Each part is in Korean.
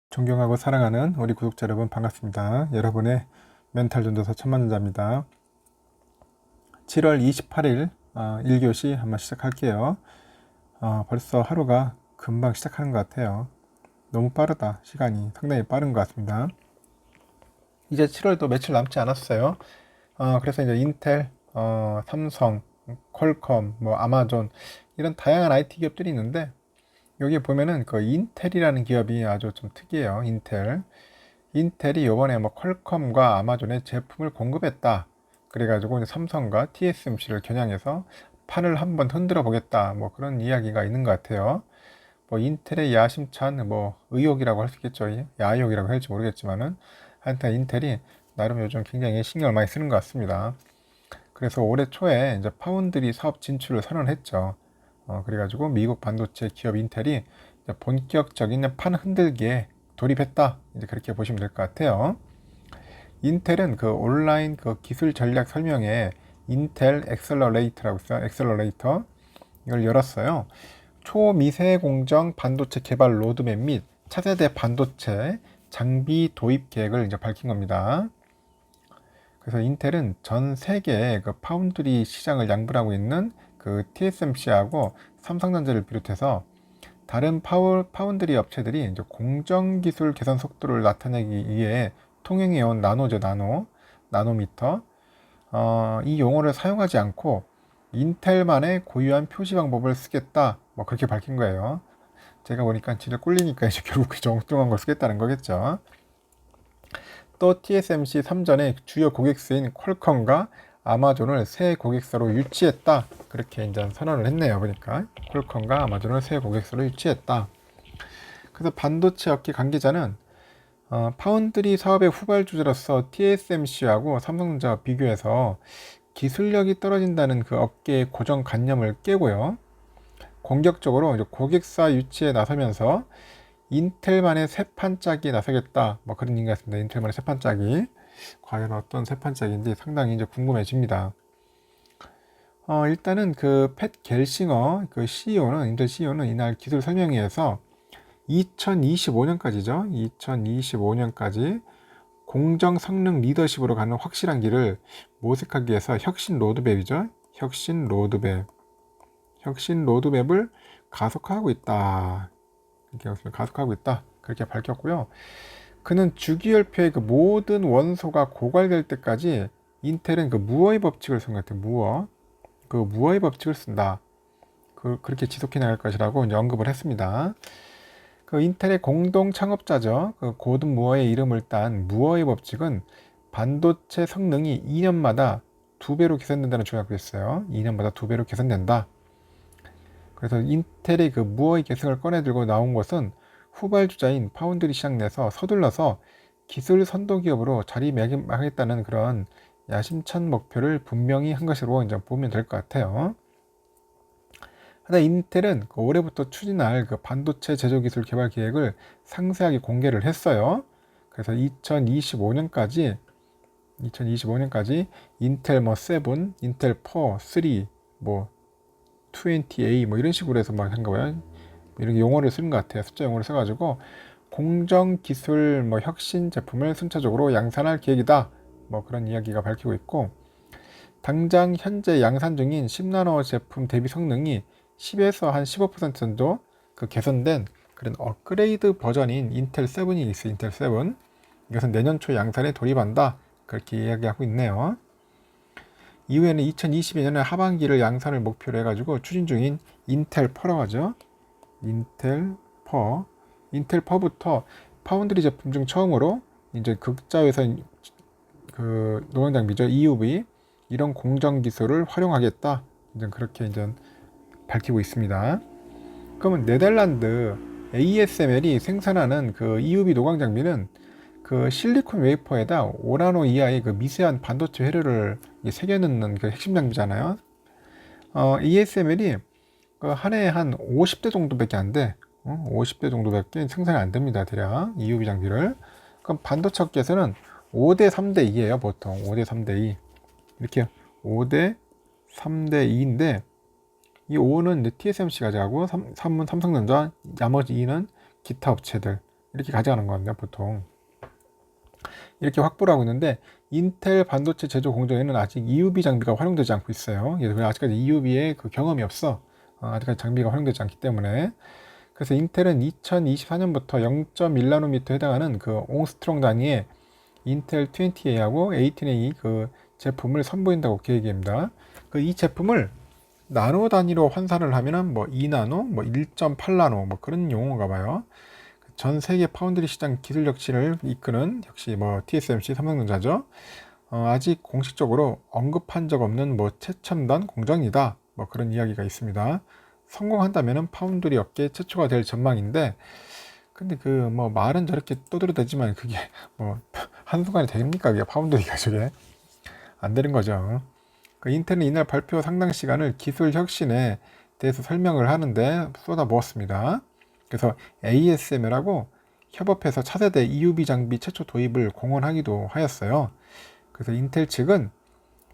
존경하고 사랑하는 우리 구독자 여러분 반갑습니다. 여러분의 멘탈 전도사 천만전자입니다. 7월 28일 1교시 한번 시작할게요. 벌써 하루가 금방 시작하는 것 같아요. 너무 빠르다. 시간이 상당히 빠른 것 같습니다. 이제 7월도 며칠 남지 않았어요. 그래서 이제 인텔, 삼성, 퀄컴, 아마존 이런 다양한 IT 기업들이 있는데 여기 보면은 그 인텔이라는 기업이 아주 좀 특이해요. 인텔이 요번에 퀄컴과 아마존에 제품을 공급했다. 그래가지고 삼성과 TSMC를 겨냥해서 판을 한번 흔들어 보겠다. 그런 이야기가 있는 것 같아요. 인텔의 야심찬 의혹이라고 할 수 있겠죠. 야욕이라고 할지 모르겠지만은 하여튼 인텔이 나름 요즘 굉장히 신경을 많이 쓰는 것 같습니다. 그래서 올해 초에 이제 파운드리 사업 진출을 선언했죠. 그래가지고 미국 반도체 기업 인텔이 본격적인 판 흔들기에 돌입했다. 이제 그렇게 보시면 될 것 같아요. 인텔은 그 온라인 그 기술 전략 설명에 인텔 엑셀러레이터라고 있어요. 엑셀러레이터. 이걸 열었어요. 초미세 공정 반도체 개발 로드맵 및 차세대 반도체 장비 도입 계획을 이제 밝힌 겁니다. 그래서 인텔은 전 세계 그 파운드리 시장을 양분하고 있는 그 TSMC하고 삼성전자를 비롯해서 다른 파운드리 업체들이 이제 공정 기술 개선 속도를 나타내기 위해 통행해온 나노죠, 나노미터. 이 용어를 사용하지 않고 인텔만의 고유한 표시 방법을 쓰겠다. 그렇게 밝힌 거예요. 제가 보니까 진짜 꿀리니까 이제 결국 그 엉뚱한 걸 쓰겠다는 거겠죠. 또 TSMC 3전의 주요 고객사인 퀄컴과 아마존을 새 고객사로 유치했다. 그렇게 이제 선언을 했네요. 보니까 퀄컴과 아마존을 새 고객사로 유치했다. 그래서 반도체 업계 관계자는 파운드리 사업의 후발주자로서 TSMC하고 삼성전자 비교해서 기술력이 떨어진다는 그 업계의 고정관념을 깨고요. 공격적으로 이제 고객사 유치에 나서면서 인텔만의 새판짜기에 나서겠다. 그런 얘기 같습니다. 인텔만의 새판짜기. 과연 어떤 새판짜기인지 상당히 이제 궁금해집니다. 일단은 그 팻 겔싱어 그 인텔 CEO는 이날 기술 설명회에서 2025년까지죠. 2025년까지 공정 성능 리더십으로 가는 확실한 길을 모색하기 위해서 혁신 로드맵이죠. 혁신 로드맵을 가속화하고 있다. 가속하고 있다. 그렇게 밝혔고요. 그는 주기율표의 그 모든 원소가 고갈될 때까지 인텔은 그 무어의 법칙을 쓴 것 같아요. 무어의 법칙을 쓴다. 그렇게 지속해 나갈 것이라고 이제 언급을 했습니다. 그 인텔의 공동 창업자죠. 그 고든 무어의 이름을 딴 무어의 법칙은 반도체 성능이 2년마다 2배로 개선된다는 주장을 했어요. 2년마다 2배로 개선된다. 그래서 인텔의 그 무어의 계승을 꺼내들고 나온 것은 후발주자인 파운드리 시장 내에서 서둘러서 기술 선도 기업으로 자리매김하겠다는 그런 야심찬 목표를 분명히 한 것으로 이제 보면 될 것 같아요. 하나 인텔은 그 올해부터 추진할 그 반도체 제조 기술 개발 계획을 상세하게 공개를 했어요. 그래서 2025년까지 인텔 7, 인텔 4, 3, 20A 이런 식으로 해서 한가 봐요. 이런 용어를 쓰는 것 같아요. 숫자 용어를 써가지고 공정 기술 혁신 제품을 순차적으로 양산할 계획이다. 그런 이야기가 밝히고 있고, 당장 현재 양산 중인 10나노 제품 대비 성능이 10에서 한 15% 정도 그 개선된 그런 업그레이드 버전인 인텔 7이 있어요. 인텔 7. 이것은 내년 초 양산에 돌입한다. 그렇게 이야기하고 있네요. 이후에는 2022년에 하반기를 양산을 목표로 해가지고 추진 중인 인텔 4라고 하죠. 인텔 4부터 파운드리 제품 중 처음으로 이제 극자외선 그 노광 장비죠. EUV 이런 공정 기술을 활용하겠다. 이제 그렇게 이제 밝히고 있습니다. 그러면 네덜란드 ASML이 생산하는 그 EUV 노광 장비는 그 실리콘 웨이퍼에다 5나노 이하의 그 미세한 반도체 회로를 새겨 넣는 그 핵심 장비잖아요. ASML이 그 한 해에 한 50대 정도밖에 안 돼. 50대 정도밖에 생산이 안 됩니다. 대략 EUV 장비를. 그럼 반도체 업계에서는 5대 3대 2예요. 보통 5대 3대 2 이렇게 5대 3대 2인데 이 5는 TSMC가 가져가고 3은 삼성전자, 나머지 2는 기타 업체들. 이렇게 가져가는 거거든요, 보통. 이렇게 확보를 하고 있는데 인텔 반도체 제조 공정에는 아직 EUV 장비가 활용되지 않고 있어요. 그래서 아직까지 EUV의 그 경험이 없어. 아직까지 장비가 활용되지 않기 때문에. 그래서 인텔은 2024년부터 0.1나노미터에 해당하는 그 옹스트롱 단위의 인텔 20A하고 18A 그 제품을 선보인다고 계획입니다. 그 이 제품을 나노 단위로 환산을 하면은 뭐 2나노, 뭐 1.8나노 뭐 그런 용어가 봐요. 전 세계 파운드리 시장 기술 혁신을 이끄는 역시 뭐 TSMC 삼성전자죠. 아직 공식적으로 언급한 적 없는 뭐 최첨단 공정이다. 뭐 그런 이야기가 있습니다. 성공한다면은 파운드리 업계 최초가 될 전망인데, 근데 그 뭐 말은 저렇게 떠들어대지만 그게 뭐 한순간에 됩니까? 그게 파운드리가 저게 안 되는 거죠. 그 인텔은 이날 발표 상당 시간을 기술 혁신에 대해서 설명을 하는데 쏟아부었습니다. 그래서 ASML하고 협업해서 차세대 EUV 장비 최초 도입을 공언하기도 하였어요. 그래서 인텔 측은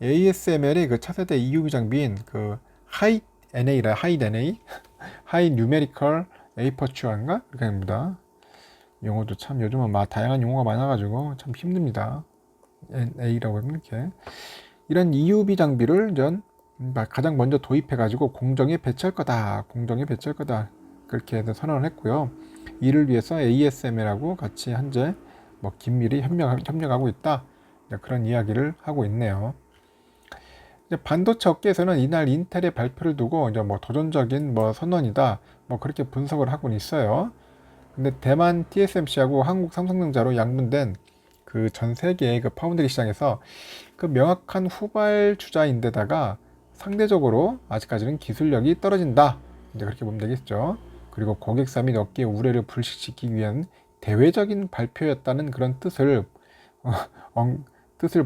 ASML의 그 차세대 EUV 장비인 그 하이 NA라 하이 NA, 하이 뉴메리컬 에이퍼츄어인가 이렇게 됩니다. 용어도 참 요즘은 다양한 용어가 많아가지고 참 힘듭니다. NA라고 하면 이렇게 이런 EUV 장비를 가장 먼저 도입해가지고 공정에 배치할 거다. 공정에 배치할 거다. 그렇게 선언을 했고요. 이를 위해서 ASML하고 같이 현재 뭐 긴밀히 협력하고 있다. 그런 이야기를 하고 있네요. 이제 반도체 업계에서는 이날 인텔의 발표를 두고 이제 뭐 도전적인 뭐 선언이다. 뭐 그렇게 분석을 하고는 있어요. 근데 대만 TSMC하고 한국 삼성전자로 양분된 그 전 세계의 그 파운드리 시장에서 그 명확한 후발주자인데다가 상대적으로 아직까지는 기술력이 떨어진다. 이제 그렇게 보면 되겠죠. 그리고 고객사 및 업계의 우려를 불식시키기 위한 대외적인 발표였다는 그런 뜻을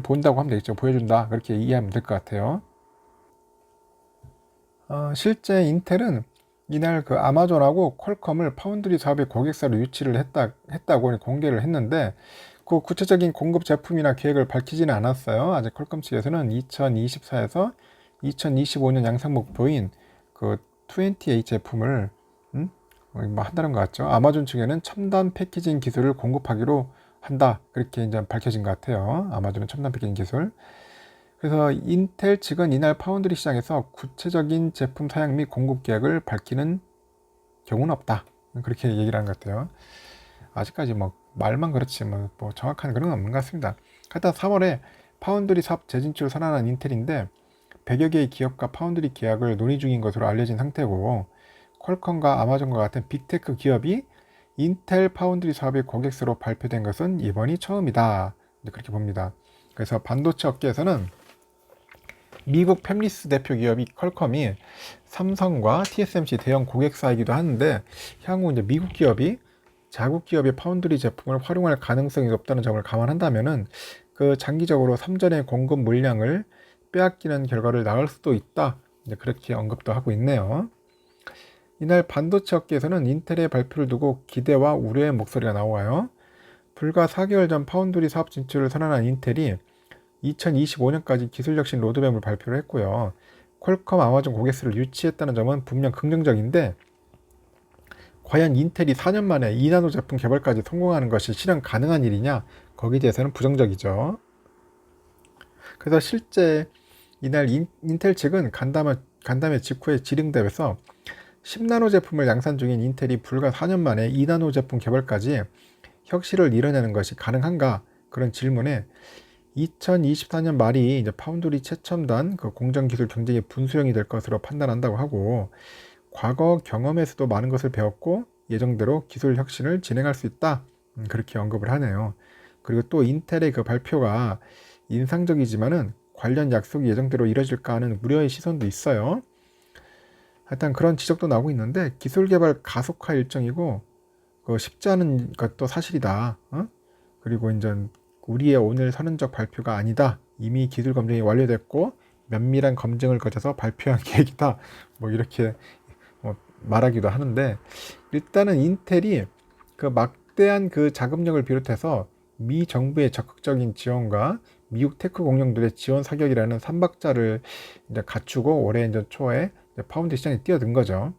본다고 하면 되겠죠. 보여준다. 그렇게 이해하면 될 것 같아요. 실제 인텔은 이날 그 아마존하고 퀄컴을 파운드리 사업의 고객사로 유치를 했다고 공개를 했는데 그 구체적인 공급 제품이나 계획을 밝히지는 않았어요. 아직 퀄컴 측에서는 2024에서 2025년 양산 목표인 그 20A 제품을 뭐 한다는 것 같죠. 아마존 측에는 첨단 패키징 기술을 공급하기로 한다. 그렇게 이제 밝혀진 것 같아요. 아마존은 첨단 패키징 기술. 그래서 인텔 측은 이날 파운드리 시장에서 구체적인 제품 사양 및 공급 계획을 밝히는 경우는 없다. 그렇게 얘기를 한 것 같아요. 아직까지 뭐 말만 그렇지 뭐 정확한 그런 건 없는 것 같습니다. 하여튼 3월에 파운드리 사업 재진출을 선언한 인텔인데 100여 개의 기업과 파운드리 계약을 논의 중인 것으로 알려진 상태고 퀄컴과 아마존과 같은 빅테크 기업이 인텔 파운드리 사업의 고객사로 발표된 것은 이번이 처음이다. 그렇게 봅니다. 그래서 반도체 업계에서는 미국 팹리스 대표 기업이 퀄컴이 삼성과 TSMC 대형 고객사이기도 하는데 향후 이제 미국 기업이 자국 기업의 파운드리 제품을 활용할 가능성이 높다는 점을 감안한다면은 그 장기적으로 삼전의 공급 물량을 빼앗기는 결과를 낳을 수도 있다. 이제 그렇게 언급도 하고 있네요. 이날 반도체 업계에서는 인텔의 발표를 두고 기대와 우려의 목소리가 나와요. 불과 4개월 전 파운드리 사업 진출을 선언한 인텔이 2025년까지 기술혁신 로드맵을 발표를 했고요. 퀄컴 아마존 고객사를 유치했다는 점은 분명 긍정적인데 과연 인텔이 4년 만에 2나노 제품 개발까지 성공하는 것이 실현 가능한 일이냐? 거기에 대해서는 부정적이죠. 그래서 실제 이날 인텔 측은 간담회 직후에 지릉대에서 10나노 제품을 양산 중인 인텔이 불과 4년 만에 2나노 제품 개발까지 혁신을 이뤄내는 것이 가능한가? 그런 질문에 2024년 말이 이제 파운드리 최첨단 그 공정 기술 경쟁의 분수령이 될 것으로 판단한다고 하고 과거 경험에서도 많은 것을 배웠고 예정대로 기술 혁신을 진행할 수 있다. 그렇게 언급을 하네요. 그리고 또 인텔의 그 발표가 인상적이지만은 관련 약속이 예정대로 이뤄질까 하는 우려의 시선도 있어요. 하여튼 그런 지적도 나오고 있는데 기술 개발 가속화 일정이고 쉽지 않은 것도 사실이다. 그리고 이제 우리의 오늘 선언적 발표가 아니다. 이미 기술 검증이 완료됐고 면밀한 검증을 거쳐서 발표한 계획이다. 뭐 이렇게 말하기도 하는데 일단은 인텔이 그 막대한 그 자금력을 비롯해서 미 정부의 적극적인 지원과 미국 테크 공룡들의 지원 사격이라는 삼박자를 이제 갖추고 올해 이제 초에 이제 파운드 시장에 뛰어든 거죠.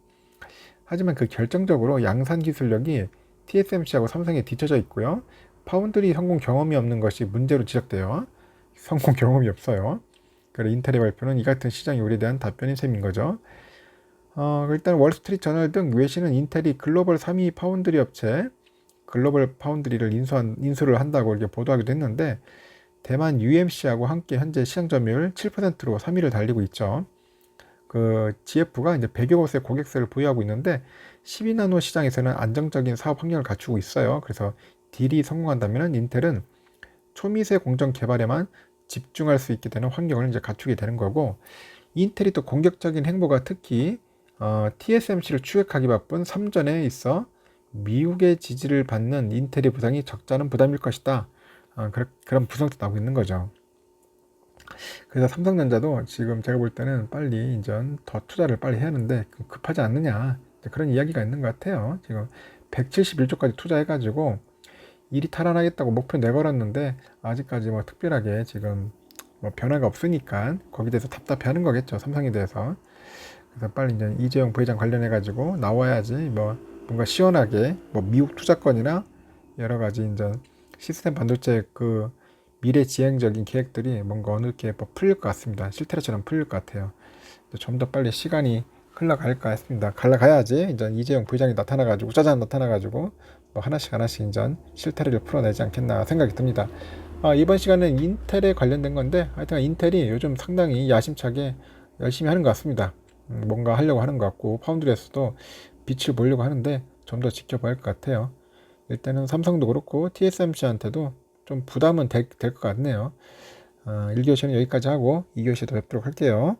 하지만 그 결정적으로 양산 기술력이 TSMC하고 삼성에 뒤처져 있고요. 파운드리 성공 경험이 없는 것이 문제로 지적돼요. 성공 경험이 없어요. 그래 인텔의 발표는 이 같은 시장 요리에 대한 답변인 셈인 거죠. 일단 월스트리트 저널 등 외신은 인텔이 글로벌 3위 파운드리 업체 글로벌 파운드리를 인수를 한다고 이렇게 보도하기도 했는데 대만 UMC하고 함께 현재 시장 점유율 7%로 3위를 달리고 있죠. 그 GF가 이제 100여 곳의 고객사를 보유하고 있는데 12나노 시장에서는 안정적인 사업 환경을 갖추고 있어요. 그래서 딜이 성공한다면 인텔은 초미세 공정 개발에만 집중할 수 있게 되는 환경을 이제 갖추게 되는 거고 인텔이 또 공격적인 행보가 특히 TSMC를 추격하기 바쁜 3전에 있어 미국의 지지를 받는 인텔의 부상이 적잖은 부담일 것이다. 그런 부상도 나오고 있는 거죠. 그래서 삼성전자도 지금 제가 볼 때는 빨리 이제 더 투자를 빨리 해야 하는데 급하지 않느냐 그런 이야기가 있는 것 같아요. 지금 171조까지 투자해가지고 일이 탈환하겠다고 목표 내걸었는데 아직까지 뭐 특별하게 지금 뭐 변화가 없으니까 거기에 대해서 답답해하는 거겠죠. 삼성에 대해서. 그래서 빨리 이제 이재용 부회장 관련해가지고 나와야지 뭐 뭔가 시원하게 뭐 미국 투자권이나 여러 가지 이제 시스템 반도체 그 미래 지향적인 계획들이 뭔가 어느 게 뭐 풀릴 것 같습니다. 실테라처럼 풀릴 것 같아요. 좀 더 빨리 시간이 흘러갈까 했습니다. 갈라가야지 이제 이재용 부회장이 나타나가지고 짜잔 나타나가지고 뭐 하나씩 이제 실테라를 풀어내지 않겠나 생각이 듭니다. 이번 시간은 인텔에 관련된 건데 하여튼 인텔이 요즘 상당히 야심차게 열심히 하는 것 같습니다. 뭔가 하려고 하는 것 같고 파운드리에서도 빛을 보려고 하는데 좀 더 지켜봐야 할 것 같아요. 일단은 삼성도 그렇고 TSMC한테도 좀 부담은 될 것 같네요. 1교시는 여기까지 하고 2교시도 뵙도록 할게요.